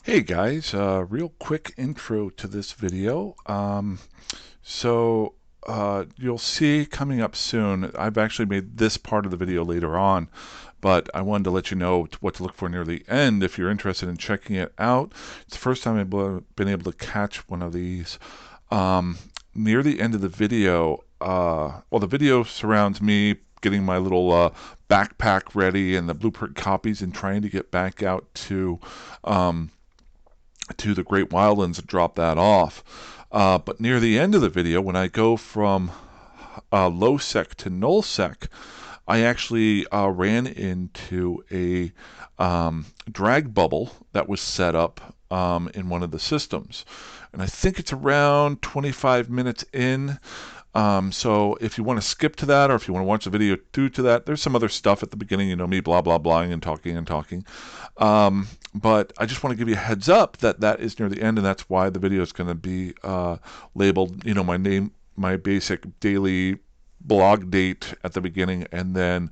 Hey guys, real quick intro to this video. You'll see coming up soon, I've actually made this part of the video later on, but I wanted to let you know what to look for near the end if you're interested in checking it out. It's the first time I've been able to catch one of these. Um, Near the end of the video, the video surrounds me getting my little backpack ready and the blueprint copies and trying to get back out um, to the Great Wildlands and drop that off. But near the end of the video, when I go from Lowsec to Nullsec, I actually ran into a drag bubble that was set up in one of the systems. And I think it's around 25 minutes in. So if you want to skip to that, or if you want to watch the video through to that, there's some other stuff at the beginning, me blah, blah, blahing and talking and talking. But I just want to give you a heads up that that is near the end, and that's why the video is going to be labeled, my name, my basic daily blog date at the beginning, and then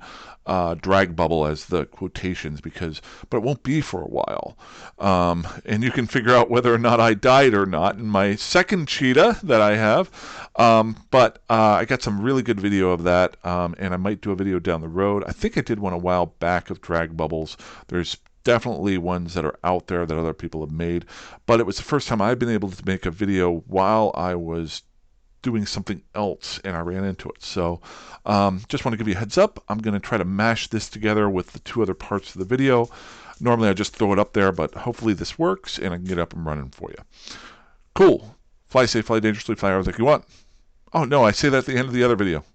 drag bubble as the quotations, but it won't be for a while. And you can figure out whether or not I died or not in my second cheetah that I have. But I got some really good video of that, and I might do a video down the road. I think I did one a while back of drag bubbles. There's definitely ones that are out there that other people have made, but it was the first time I've been able to make a video while I was doing something else and I ran into it. So just want to give you a heads up. I'm going to try to mash this together with the two other parts of the video. Normally I just throw it up there, but hopefully this works and I can get up and running for you. Cool. Fly safe, fly dangerously, fly however you want. Oh no, I say that at the end of the other video.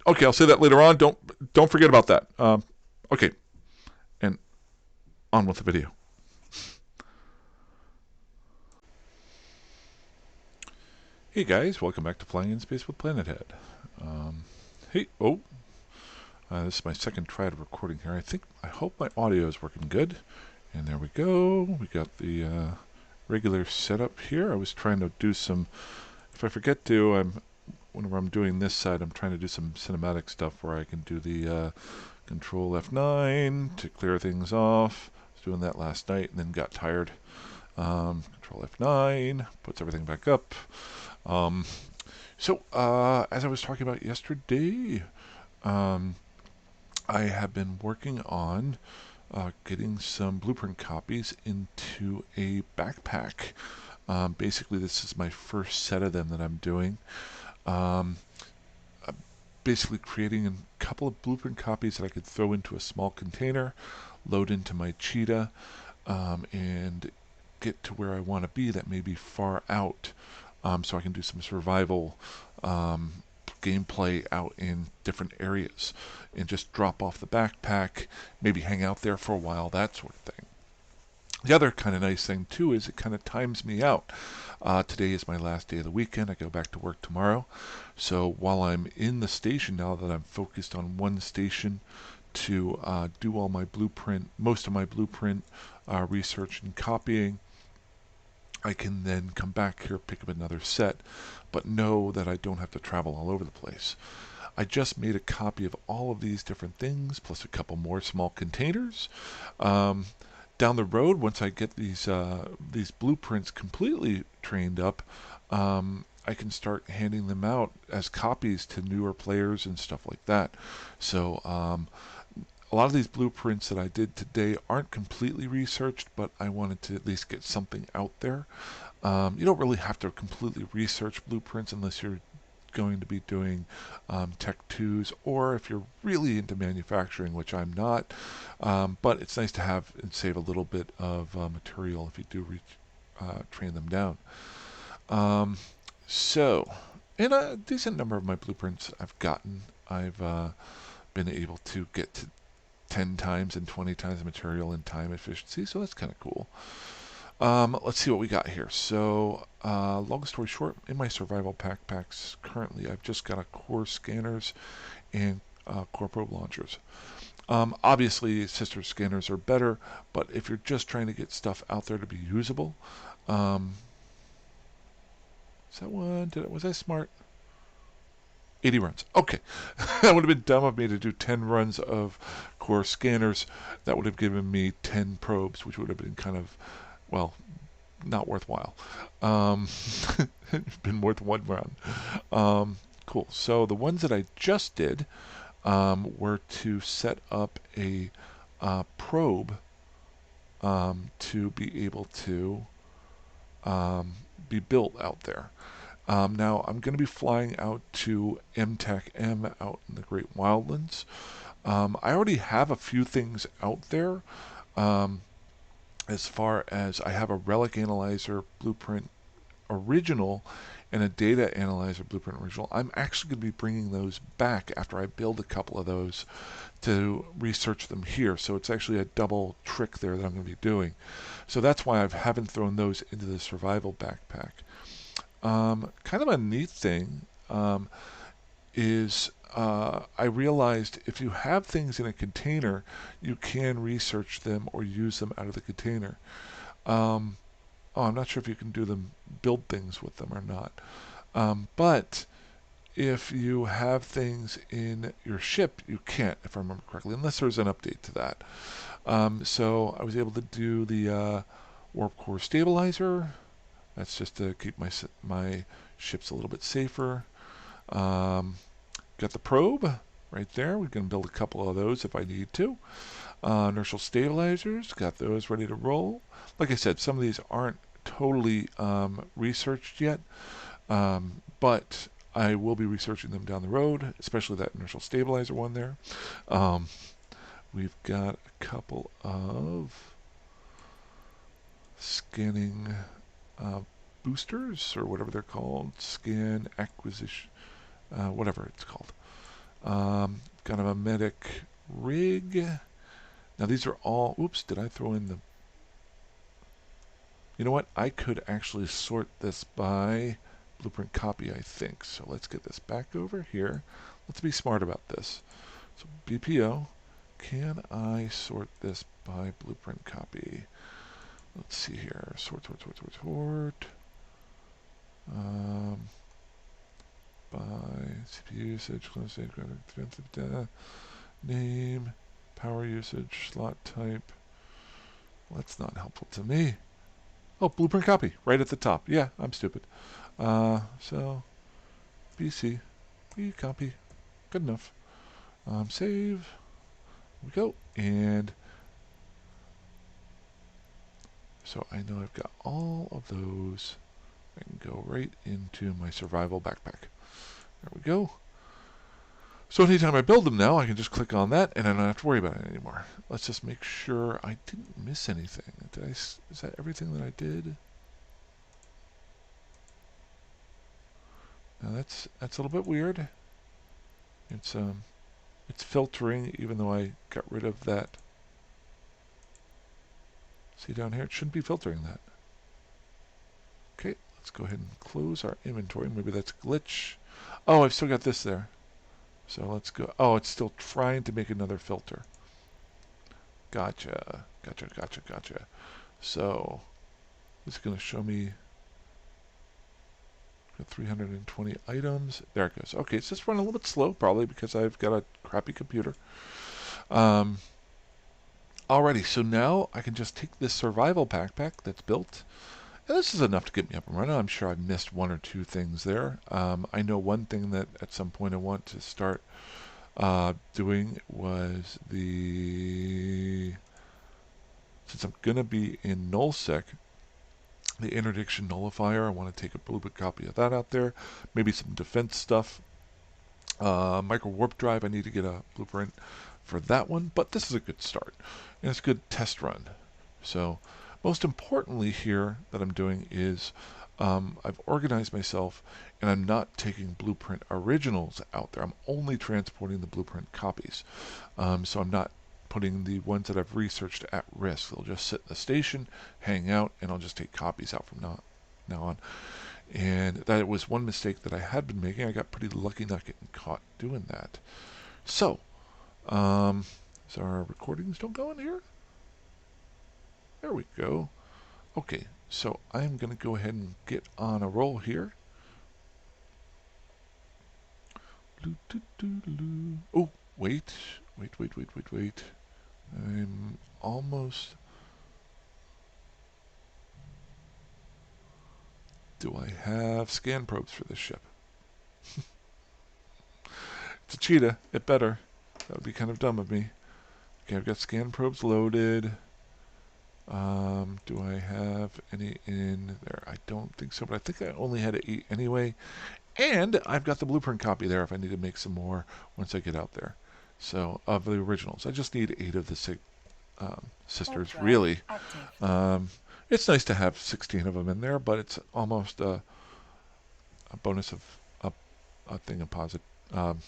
Okay, I'll say that later on. Don't forget about that. Okay, and on with the video. Hey guys, welcome back to Flying in Space with Planet Head. This is my second try at recording here. I hope my audio is working good. And there we go. We got the regular setup here. I was trying to do some, if I forget to, whenever I'm doing this side, I'm trying to do some cinematic stuff where I can do the Control F9 to clear things off. I was doing that last night and then got tired. Control F9 puts everything back up. As I was talking about yesterday, I have been working on getting some blueprint copies into a backpack. Basically, this is my first set of them that I'm doing. Basically creating a couple of blueprint copies that I could throw into a small container, load into my cheetah, and get to where I want to be that may be far out. So I can do some survival gameplay out in different areas and just drop off the backpack, maybe hang out there for a while, that sort of thing. The other kind of nice thing too is it kind of times me out. Today is my last day of the weekend. I go back to work tomorrow. So while I'm in the station now that I'm focused on one station to do all my blueprint, most of my blueprint research and copying, I can then come back here, pick up another set, but know that I don't have to travel all over the place. I just made a copy of all of these different things, plus a couple more small containers. Down the road, once I get these blueprints completely trained up, I can start handing them out as copies to newer players and stuff like that. So a lot of these blueprints that I did today aren't completely researched, but I wanted to at least get something out there. You don't really have to completely research blueprints unless you're going to be doing Tech 2s, or if you're really into manufacturing, which I'm not. But it's nice to have and save a little bit of material if you do train them down. In a decent number of my blueprints I've gotten, I've been able to get to 10 times and 20 times the material in time efficiency, so that's kind of cool. Let's see what we got here. So, long story short, in my survival backpacks currently, I've just got a core scanners and core probe launchers. Obviously, sister scanners are better, but if you're just trying to get stuff out there to be usable, is that one? Was I smart? 80 runs. Okay. That would have been dumb of me to do 10 runs of core scanners. That would have given me 10 probes, which would have been kind of, well, not worthwhile. Um, it's been more than one round. Um, cool. So the ones that I just did were to set up a probe to be able to um, be built out there. Now I'm going to be flying out to MTAC-M out in the Great Wildlands. I already have a few things out there. Um, as far as I have a relic analyzer blueprint original and a data analyzer blueprint original. I'm actually going to be bringing those back after I build a couple of those to research them here. So it's actually a double trick there that I'm going to be doing. So that's why I haven't thrown those into the survival backpack. Kind of a neat thing is I realized if you have things in a container, you can research them or use them out of the container. Um, oh, I'm not sure if you can do them, build things with them or not. But if you have things in your ship, you can't, if I remember correctly, unless there's an update to that. So I was able to do the warp core stabilizer. That's just to keep my ships a little bit safer. Um, got the probe right there. We can build a couple of those if I need to. Inertial stabilizers, got those ready to roll. Like I said, some of these aren't totally researched yet, but I will be researching them down the road, especially that inertial stabilizer one there. Um, we've got a couple of scanning uh, boosters, or whatever they're called, scan acquisition, whatever it's called. Kind of a medic rig. Now these are all, oops, did I throw in the, you know what, I could actually sort this by blueprint copy, I think. So let's get this back over here. Let's be smart about this. So BPO, can I sort this by blueprint copy? Let's see here, sort. By CPU usage, name, power usage, slot type. Well, that's not helpful to me. Oh, blueprint copy, right at the top. Yeah, I'm stupid. So, BC, copy, good enough. Save, we go, and so I know I've got all of those. I can go right into my survival backpack. There we go. So anytime I build them now, I can just click on that, and I don't have to worry about it anymore. Let's just make sure I didn't miss anything. Is that everything that I did? Now that's a little bit weird. It's filtering, even though I got rid of that. See down here, it shouldn't be filtering that. Okay, let's go ahead and close our inventory. Maybe that's a glitch. Oh, I've still got this there. So let's go. Oh, it's still trying to make another filter. Gotcha. So it's going to show me 320 items. There it goes. Okay, it's just running a little bit slow, probably because I've got a crappy computer. Alrighty, so now I can just take this survival backpack that's built. And this is enough to get me up and running. I'm sure I've missed one or two things there. I know one thing that at some point I want to start doing was since I'm going to be in Nullsec, the interdiction nullifier, I want to take a blueprint copy of that out there. Maybe some defense stuff. Micro warp drive, I need to get a blueprint for that one, but this is a good start. And it's a good test run. So most importantly here that I'm doing is I've organized myself and I'm not taking blueprint originals out there. I'm only transporting the blueprint copies. So I'm not putting the ones that I've researched at risk. They'll just sit in the station, hang out, and I'll just take copies out from now on. And that was one mistake that I had been making. I got pretty lucky not getting caught doing that. So our recordings don't go in here? There we go. Okay, so I'm going to go ahead and get on a roll here. Oh, wait. I'm almost... Do I have scan probes for this ship? It's a cheetah. It better. That would be kind of dumb of me. Okay, I've got scan probes loaded. Do I have any in there? I don't think so, but I think I only had 8 anyway. And I've got the blueprint copy there if I need to make some more once I get out there. So, of the originals. I just need 8 of the sisters, really. It's nice to have 16 of them in there, but it's almost a bonus of a thing of positive. I'm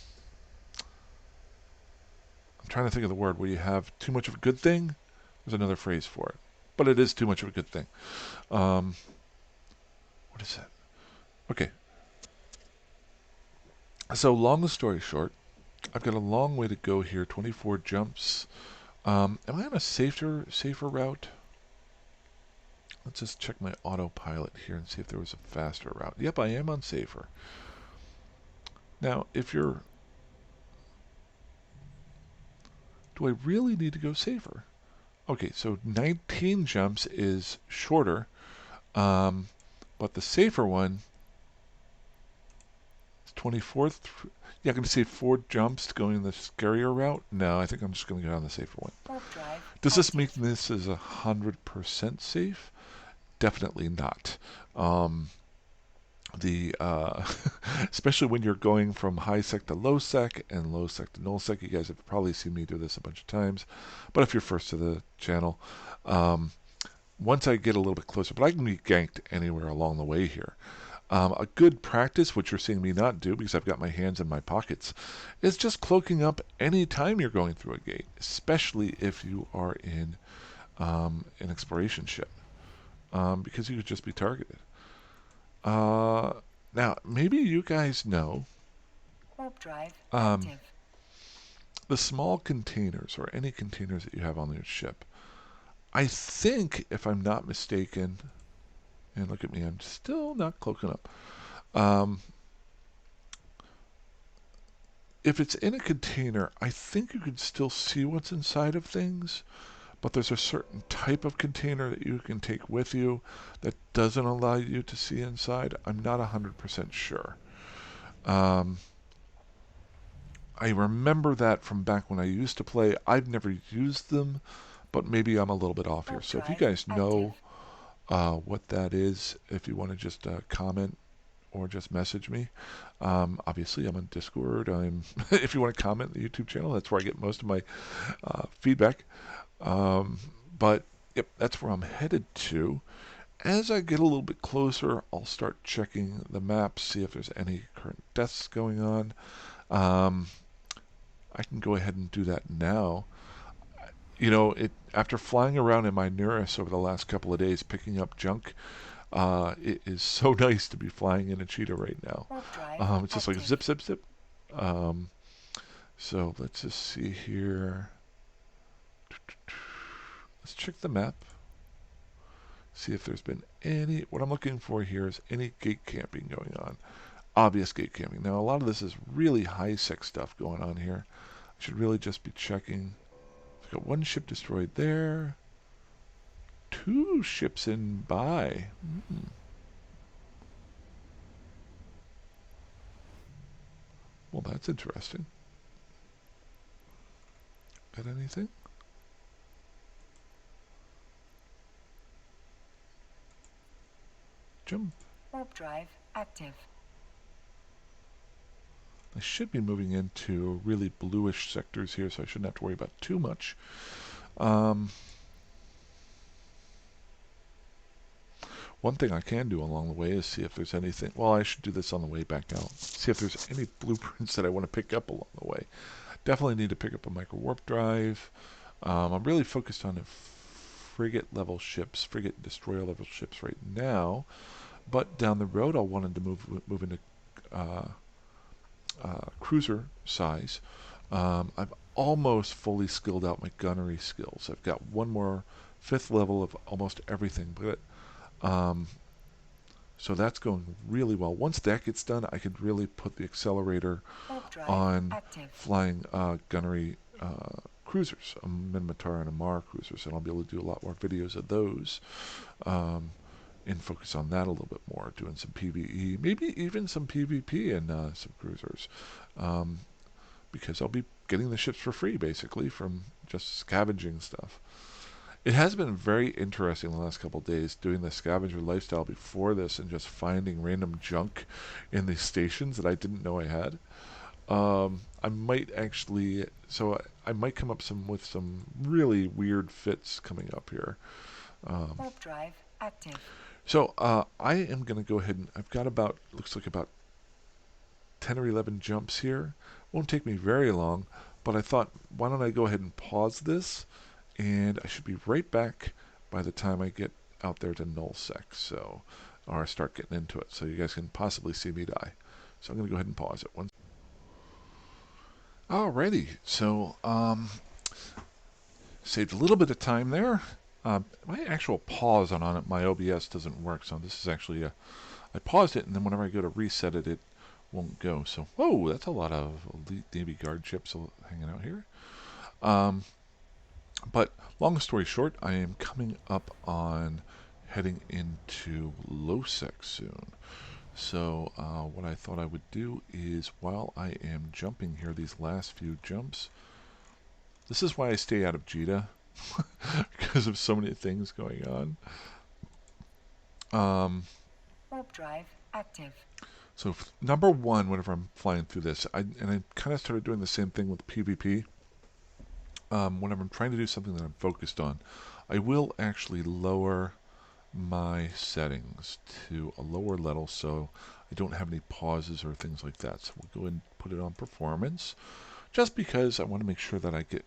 trying to think of the word where you have too much of a good thing. There's another phrase for it. But it is too much of a good thing. What is that? Okay. So, long story short, I've got a long way to go here. 24 jumps. Am I on a safer route? Let's just check my autopilot here and see if there was a faster route. Yep, I am on safer. Now, if you're... Do I really need to go safer? Okay, so 19 jumps is shorter, but the safer one is 24. Yeah, I'm going to say 4 jumps going the scarier route. No, I think I'm just going to go down the safer one. Does this mean this is 100% safe? Definitely not. Especially when you're going from high sec to low sec and low sec to null sec. You guys have probably seen me do this a bunch of times, but if you're first to the channel, once I get a little bit closer, but I can be ganked anywhere along the way here. A good practice, which you're seeing me not do because I've got my hands in my pockets, is just cloaking up any time you're going through a gate, especially if you are in an exploration ship, because you could just be targeted. Now, maybe you guys know the small containers or any containers that you have on your ship. I think, if I'm not mistaken, and look at me, I'm still not cloaking up. If it's in a container, I think you can still see what's inside of things, but there's a certain type of container that you can take with you that doesn't allow you to see inside. I'm not 100% sure. I remember that from back when I used to play. I've never used them, but maybe I'm a little bit off here. So if you guys know what that is, if you want to just comment or just message me. Obviously, I'm on Discord. If you want to comment on the YouTube channel, that's where I get most of my feedback. But yep, that's where I'm headed to. As I get a little bit closer, I'll start checking the map, see if there's any current deaths going on. I can go ahead and do that now. You know, after flying around in my Neurus over the last couple of days, picking up junk, it is so nice to be flying in a cheetah right now. It's just like zip, zip, zip. So let's just see here. Let's check the map. See if there's been any... What I'm looking for here is any gate camping going on. Obvious gate camping. Now, a lot of this is really high-sec stuff going on here. I should really just be checking. I've got 1 ship destroyed there. 2 ships in by. Well, that's interesting. Got anything? Jump. Warp drive active. I should be moving into really bluish sectors here, so I shouldn't have to worry about too much. One thing I can do along the way is see if there's anything... Well, I should do this on the way back out. See if there's any blueprints that I want to pick up along the way. Definitely need to pick up a micro warp drive. I'm really focused on the frigate level ships, frigate and destroyer level ships right now. But down the road, I'll want to move into cruiser size. I've almost fully skilled out my gunnery skills. I've got 1 more 5th level of almost everything, but so that's going really well. Once that gets done, I could really put the accelerator on flying gunnery cruisers, a Minmatar and a Mar cruisers, and I'll be able to do a lot more videos of those and focus on that a little bit more, doing some PvE, maybe even some PvP and some cruisers, um, because I'll be getting the ships for free basically from just scavenging stuff. It has been very interesting the last couple of days doing the scavenger lifestyle before this and just finding random junk in these stations that I didn't know I had. I might actually, so I might come up with some really weird fits coming up here. Warp drive active. So I am going to go ahead and I've got about, looks like about 10 or 11 jumps here. Won't take me very long, but I thought, why don't I go ahead and pause this, and I should be right back by the time I get out there to Nullsec, so, or I start getting into it, so you guys can possibly see me die. So I'm going to go ahead and pause it. Alrighty, so saved a little bit of time there. My actual pause on it, my OBS doesn't work, so this is actually I paused it, and then whenever I go to reset it, it won't go. So, whoa, that's a lot of elite Navy Guard ships hanging out here. But long story short, I am coming up on heading into Lowsec soon. So what I thought I would do is, while I am jumping here, these last few jumps, this is why I stay out of JITA, because of so many things going on. Warp drive active. So number one, whenever I'm flying through this, I kind of started doing the same thing with PvP. Whenever I'm trying to do something that I'm focused on, I will actually lower my settings to a lower level so I don't have any pauses or things like that. So we'll go ahead and put it on performance, just because I want to make sure that I get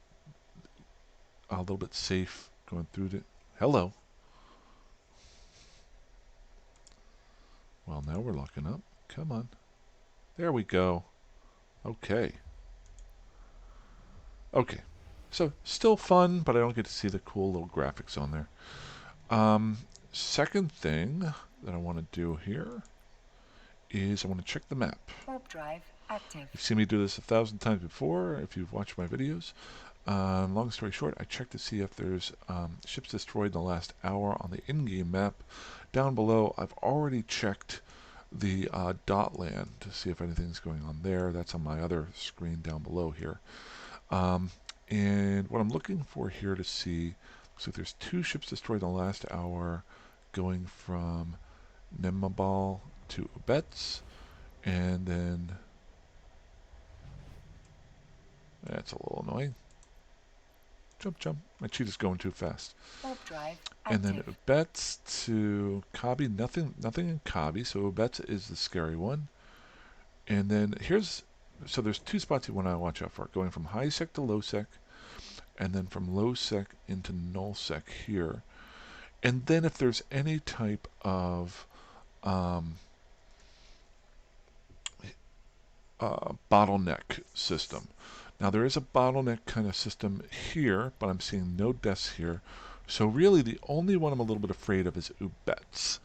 a little bit safe going through it. Hello. Well, now we're locking up. Come on. There we go. Okay. Okay. So, still fun, but I don't get to see the cool little graphics on there. Second thing that I want to do here is I want to check the map. Warp drive active. You've seen me do this 1,000 times before if you've watched my videos. Long story short, I checked to see if there's ships destroyed in the last hour on the in-game map. Down below, I've already checked the dot land to see if anything's going on there. That's on my other screen down below here. And what I'm looking for here to see, looks like there's 2 ships destroyed in the last hour going from Nemabal to Ubets, and then that's a little annoying. Jump, jump. My cheetah's going too fast. Warp drive And active. then Ubets to Kabi. Nothing in Kabi, so Ubets is the scary one. And then so there's 2 spots you want to watch out for. Going from high sec to low sec, and then from low sec into null sec here. And then if there's any type of bottleneck system. Now there is a bottleneck kind of system here, but I'm seeing no deaths here. So really the only one I'm a little bit afraid of is Ubets.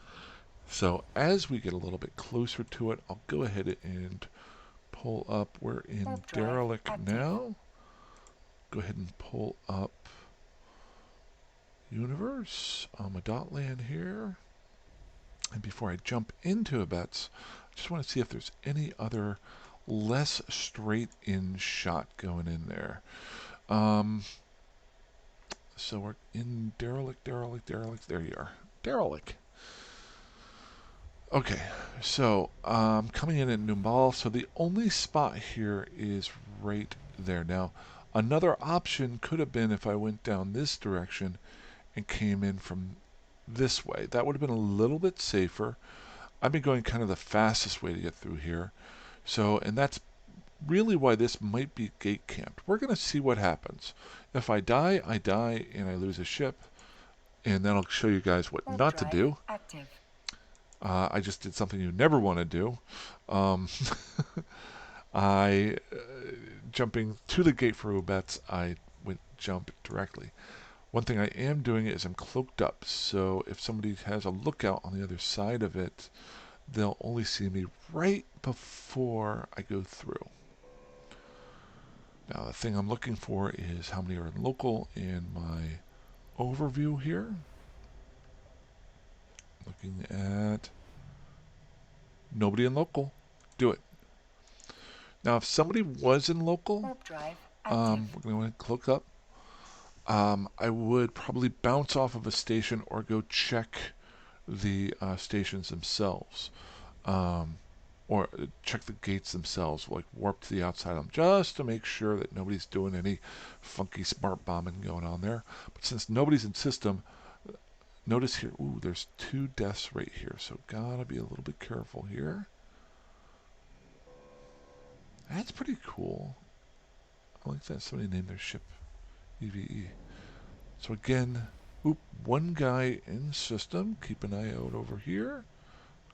So as we get a little bit closer to it, I'll go ahead and pull up. We're in Derelict now. Go ahead and pull up Universe. A dot land here. And before I jump into Ubets, I just want to see if there's any other less straight in shot going in there. So we're in Derelict. There you are. Derelict. Okay, so coming in at Numbal, so the only spot here is right there. Now, another option could have been if I went down this direction and came in from this way. That would have been a little bit safer. I've been going kind of the fastest way to get through here. So, and that's really why this might be gate camped. We're going to see what happens. If I die, I die and I lose a ship. And then I'll show you guys what not to do. Active. I just did something you never want to do. Jumping to the gate for Ubets, I went jump directly. One thing I am doing is I'm cloaked up, so if somebody has a lookout on the other side of it, they'll only see me right before I go through. Now the thing I'm looking for is how many are local in my overview here. looking at nobody in local. Do it. Now, if somebody was in local, Warp drive active. we're going to click up. I would probably bounce off of a station or go check the stations themselves. Or check the gates themselves, like warp to the outside of them, just to make sure that nobody's doing any funky smart bombing going on there. But since nobody's in system, notice here, ooh, there's 2 deaths right here, so gotta be a little bit careful here. That's pretty cool. I like that somebody named their ship EVE. So again, oop, 1 guy in system. Keep an eye out over here.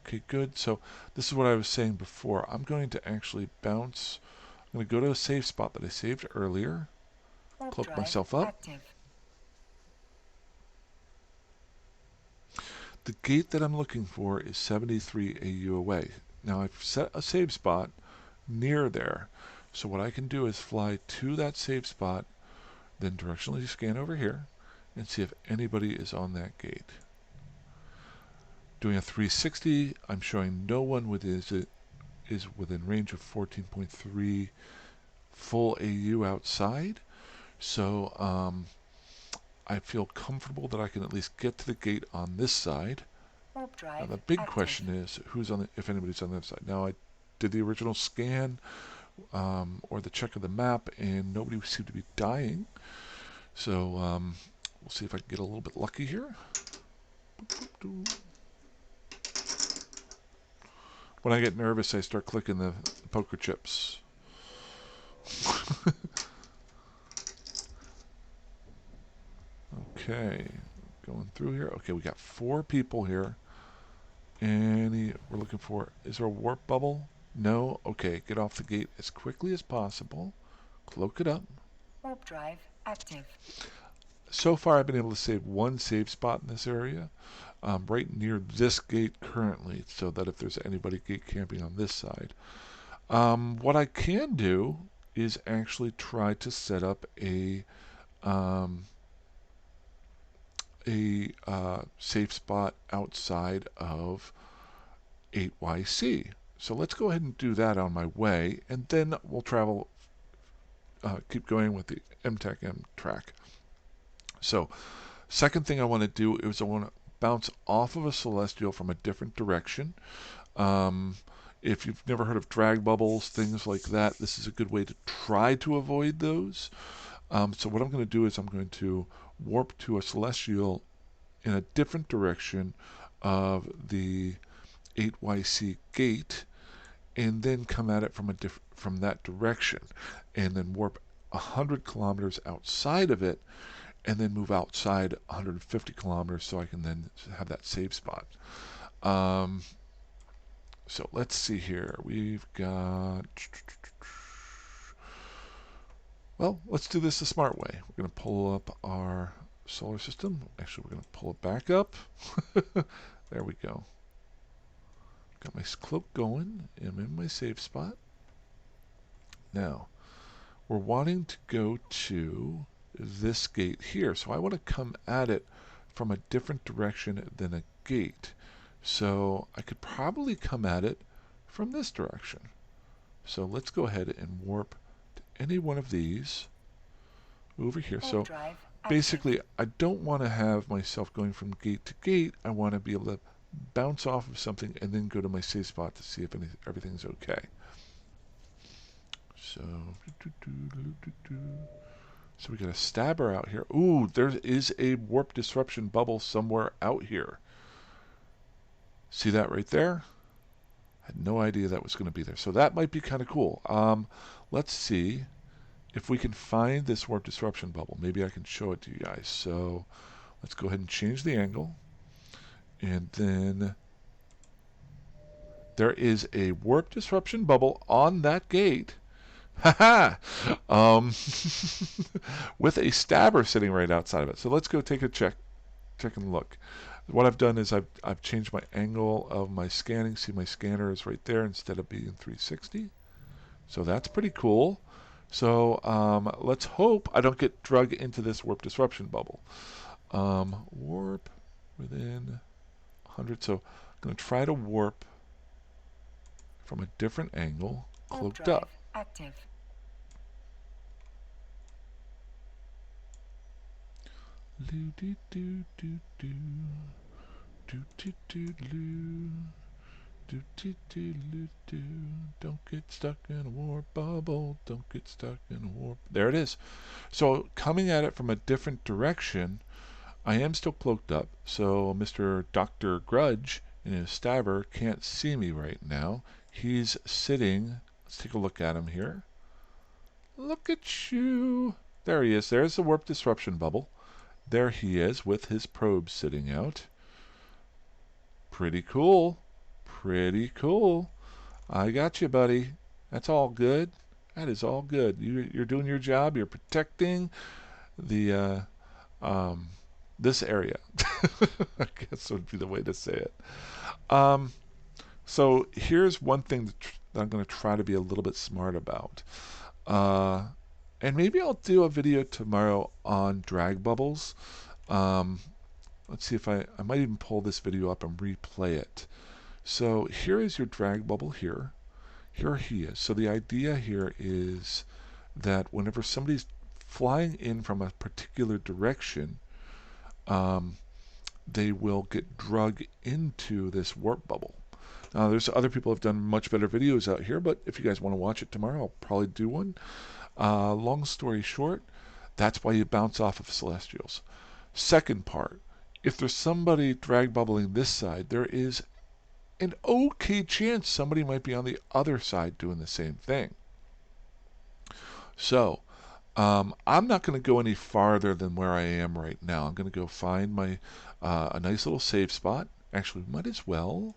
Okay, good. So this is what I was saying before. I'm going to actually bounce. I'm going to go to a safe spot that I saved earlier. Warp Cloak drive myself up. active. The gate that I'm looking for is 73 AU away. Now I've set a save spot near there. So what I can do is fly to that save spot, then directionally scan over here, and see if anybody is on that gate. Doing a 360, I'm showing no one is within range of 14.3 full AU outside. So I feel comfortable that I can at least get to the gate on this side. Warp Now drive the big active. question is if anybody's on the other side. Now I did the original scan or the check of the map, and nobody seemed to be dying. So we'll see if I can get a little bit lucky here. When I get nervous, I start clicking the poker chips. Okay, going through here. Okay, we got 4 people here. We're looking for, is there a warp bubble? No? Okay, get off the gate as quickly as possible. Cloak it up. Warp drive active. So far, I've been able to save 1 save spot in this area, right near this gate currently, so that if there's anybody gate camping on this side. What I can do is actually try to set up a safe spot outside of 8YC. So let's go ahead and do that on my way, and then we'll travel, keep going with the MTech-M track. So second thing I want to do is I want to bounce off of a celestial from a different direction. If you've never heard of drag bubbles, things like that, this is a good way to try to avoid those. So what I'm going to do is I'm going to warp to a celestial in a different direction of the 8YC gate, and then come at it from that direction, and then warp 100 kilometers outside of it, and then move outside 150 kilometers so I can then have that save spot. So let's see here. We've got... Well, let's do this the smart way. We're going to pull up our solar system. Actually, we're going to pull it back up. There we go. Got my cloak going. I'm in my safe spot. Now, we're wanting to go to this gate here. So I want to come at it from a different direction than a gate. So I could probably come at it from this direction. So let's go ahead and warp to any one of these over here. So basically, I don't want to have myself going from gate to gate. I want to be able to bounce off of something and then go to my safe spot to see if everything's okay. So we got a stabber out here. Ooh, there is a warp disruption bubble somewhere out here. See that right there? Had no idea that was going to be there. So that might be kind of cool. Let's see if we can find this warp disruption bubble. Maybe I can show it to you guys. So let's go ahead and change the angle. And then there is a warp disruption bubble on that gate. Haha! With a stabber sitting right outside of it. So let's go take a check and look. What I've done is I've changed my angle of my scanning. See, my scanner is right there instead of being 360. So that's pretty cool. So let's hope I don't get drug into this warp disruption bubble. Warp within 100. So I'm going to try to warp from a different angle, Warp cloaked up. drive active. Do do do do do do do do do do do do do do. Don't get stuck in a warp bubble. Don't get stuck in a warp. There it is. So coming at it from a different direction, I am still cloaked up. So Mr. Dr. Grudge in his stabber can't see me right now. He's sitting. Let's take a look at him here. Look at you. There he is. There's the warp disruption bubble. There he is with his probe sitting out. Pretty cool. Pretty cool. I got you, buddy. That's all good. That is all good. You're doing your job. You're protecting the um, this area. I guess would be the way to say it. Um, so here's one thing that I'm going to try to be a little bit smart about. Uh, and maybe I'll do a video tomorrow on drag bubbles. Um, let's see if I might even pull this video up and replay it. So here is your drag bubble here. Here he is. So the idea here is that whenever somebody's flying in from a particular direction, um, they will get drug into this warp bubble. Now, there's other people who have done much better videos out here, but if you guys want to watch it tomorrow, I'll probably do one. Long story short, that's why you bounce off of celestials. Second part, if there's somebody drag bubbling this side, there is an okay chance somebody might be on the other side doing the same thing. So, I'm not going to go any farther than where I am right now. I'm going to go find my a nice little save spot. Actually, we might as well.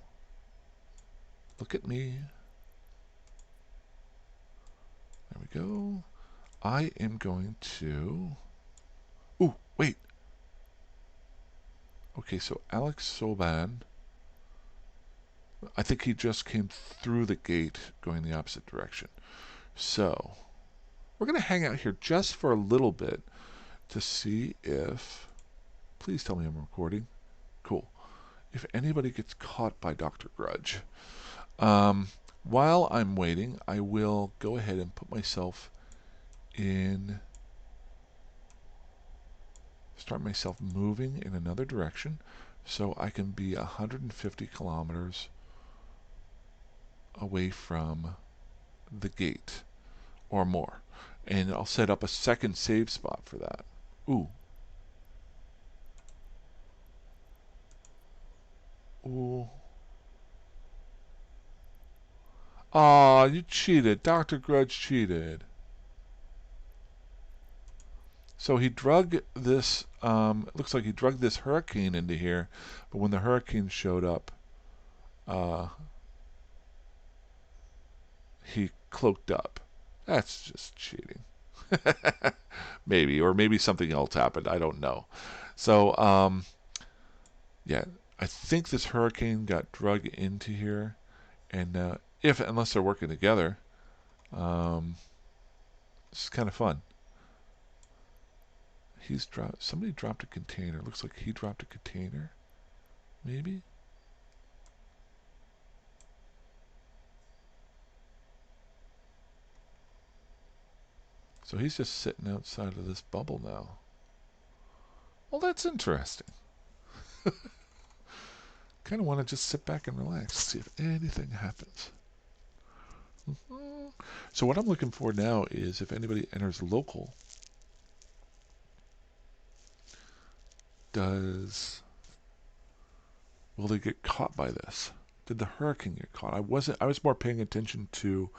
Look at me. There we go. I am going to... Ooh, wait. Okay, so Alex Soban, I think he just came through the gate going the opposite direction. So, we're going to hang out here just for a little bit to see if... Please tell me I'm recording. Cool. If anybody gets caught by Dr. Grudge. While I'm waiting, I will go ahead and put myself in... Start myself moving in another direction so I can be 150 kilometers away from the gate or more. And I'll set up a second save spot for that. Ooh. Ooh. Aw, you cheated. Dr. Grudge cheated. So he drug this, it looks like he drug this hurricane into here, but when the hurricane showed up, uh, he cloaked up. That's just cheating. Maybe, or maybe something else happened. I don't know. So, yeah, I think this hurricane got drug into here, and unless they're working together, it's kind of fun. Somebody dropped a container. Looks like he dropped a container. Maybe. So he's just sitting outside of this bubble now. Well, that's interesting. Kind of want to just sit back and relax, see if anything happens. So what I'm looking for now is if anybody enters local, will they get caught by this? Did the hurricane get caught? I was more paying attention to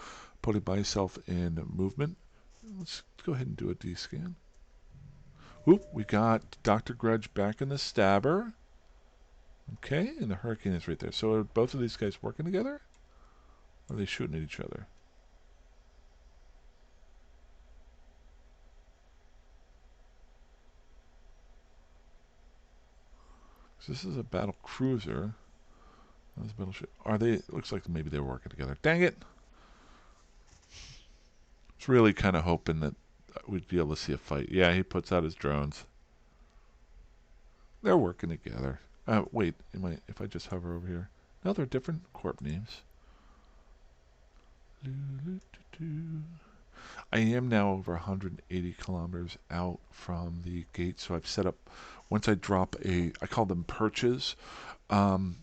putting myself in movement. Let's go ahead and do a D-scan. Oop, we got Dr. Grudge back in the stabber. Okay, and the hurricane is right there. So are both of these guys working together? Or are they shooting at each other? So this is a battle cruiser. This battleship. Are they? It looks like maybe they're working together. Dang it! I was really kind of hoping that we'd be able to see a fight. Yeah, he puts out his drones. They're working together. Wait, if I just hover over here? No, they're different corp names. I am now over 180 kilometers out from the gate, so I've set up, once I drop I call them perches. Um,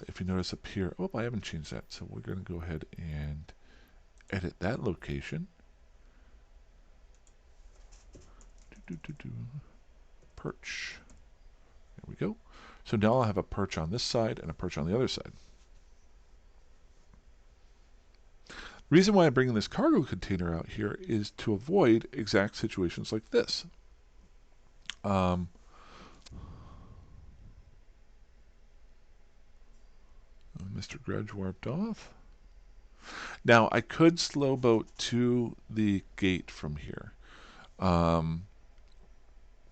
if you notice up here, oh, I haven't changed that, so we're going to go ahead and edit that location. Perch. There we go. So now I'll have a perch on this side and a perch on the other side. The reason why I'm bringing this cargo container out here is to avoid exact situations like this. Mr. Grudge warped off. Now, I could slow boat to the gate from here.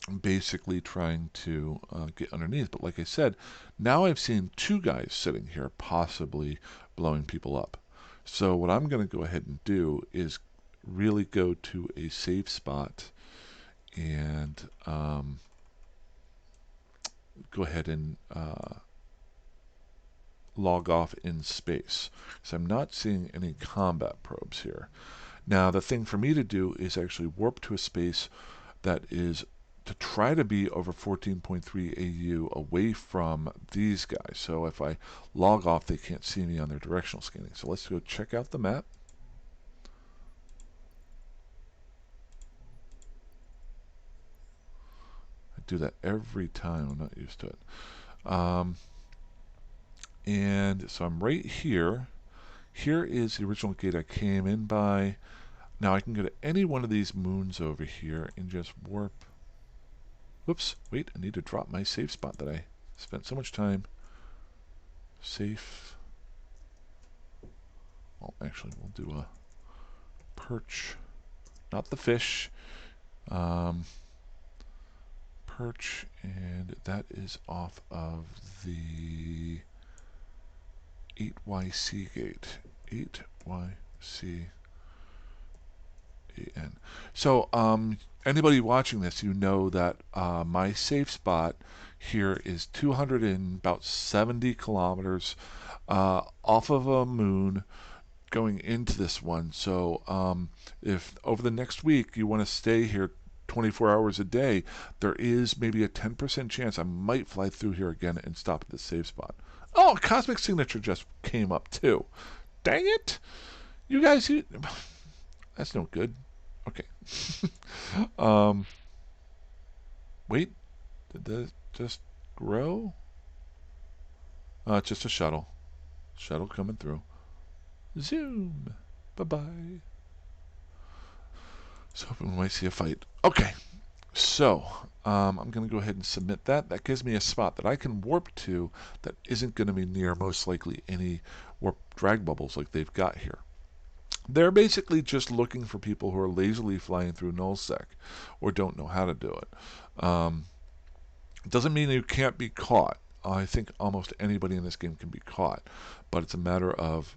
I'm basically trying to get underneath. But like I said, now I've seen two guys sitting here possibly blowing people up. So what I'm going to go ahead and do is really go to a safe spot and go ahead and log off in space. So I'm not seeing any combat probes here. Now the thing for me to do is actually warp to a space that is to try to be over 14.3 AU away from these guys. So if I log off, they can't see me on their directional scanning. So let's go check out the map. I do that every time. I'm not used to it. And so I'm right here. Here is the original gate I came in by. Now I can go to any one of these moons over here and just warp. Whoops, wait, I need to drop my safe spot that I spent so much time. Safe. Well, actually, we'll do a perch. Not the fish. Perch, and that is off of the 8YC gate. 8YC. So, anybody watching this, you know that my safe spot here is 270 kilometers off of a moon going into this one. So, if over the next week you want to stay here 24 hours a day, there is maybe a 10% chance I might fly through here again and stop at the safe spot. Oh, a cosmic signature just came up too. Dang it! You guys, that's no good. Okay. Wait, did that just grow? It's just a shuttle. Shuttle coming through. Zoom. Bye-bye. So hoping we might see a fight. Okay. So, I'm going to go ahead and submit that. That gives me a spot that I can warp to that isn't going to be near, most likely, any warp drag bubbles like they've got here. They're basically just looking for people who are lazily flying through nullsec or don't know how to do it. It doesn't mean you can't be caught. I think almost anybody in this game can be caught, but it's a matter of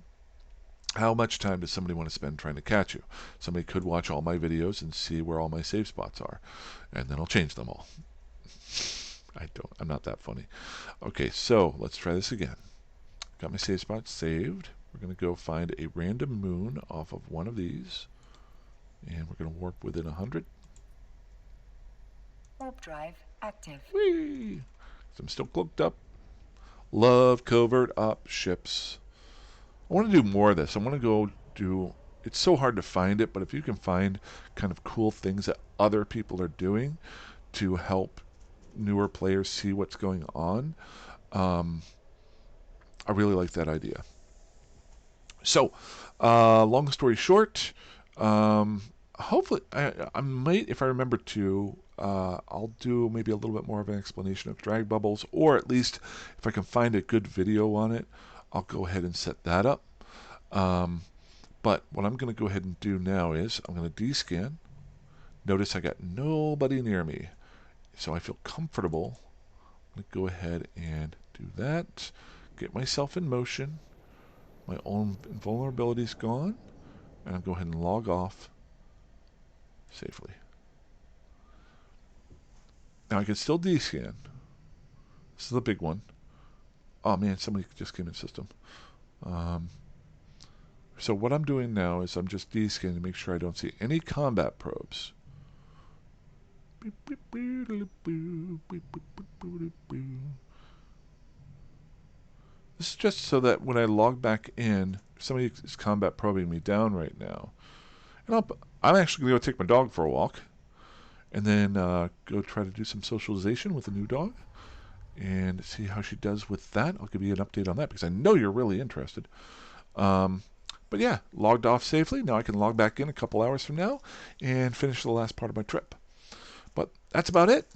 how much time does somebody want to spend trying to catch you. Somebody could watch all my videos and see where all my save spots are, and then I'll change them all. I'm not that funny. Okay, so let's try this again. Got my save spots saved. We're going to go find a random moon off of one of these, and we're going to warp within 100. Warp drive active. Whee! I'm still cloaked up. Love covert up ships. I want to do more of this. I want to go do. It's so hard to find it, but if you can find kind of cool things that other people are doing to help newer players see what's going on, I really like that idea. So, long story short, hopefully, I might, if I remember to, I'll do maybe a little bit more of an explanation of drag bubbles, or at least if I can find a good video on it, I'll go ahead and set that up. But what I'm going to go ahead and do now is I'm going to descan. Notice I got nobody near me, so I feel comfortable. I'm going to go ahead and do that, get myself in motion. My own invulnerability is gone, and I'll go ahead and log off safely. Now I can still descan. This is the big one. Oh man, somebody just came in system. Um, so what I'm doing now is I'm just descanning to make sure I don't see any combat probes. This is just so that when I log back in, somebody is combat probing me down right now. And I'm actually going to go take my dog for a walk and then go try to do some socialization with the new dog and see how she does with that. I'll give you an update on that because I know you're really interested. But yeah, logged off safely. Now I can log back in a couple hours from now and finish the last part of my trip. But that's about it.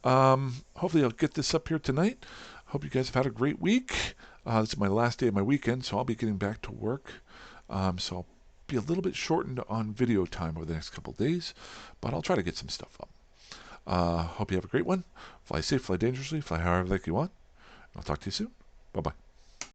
Hopefully I'll get this up here tonight. Hope you guys have had a great week. This is my last day of my weekend, so I'll be getting back to work. So I'll be a little bit shortened on video time over the next couple of days, but I'll try to get some stuff up. Hope you have a great one. Fly safe, fly dangerously, fly however like you want. I'll talk to you soon. Bye-bye.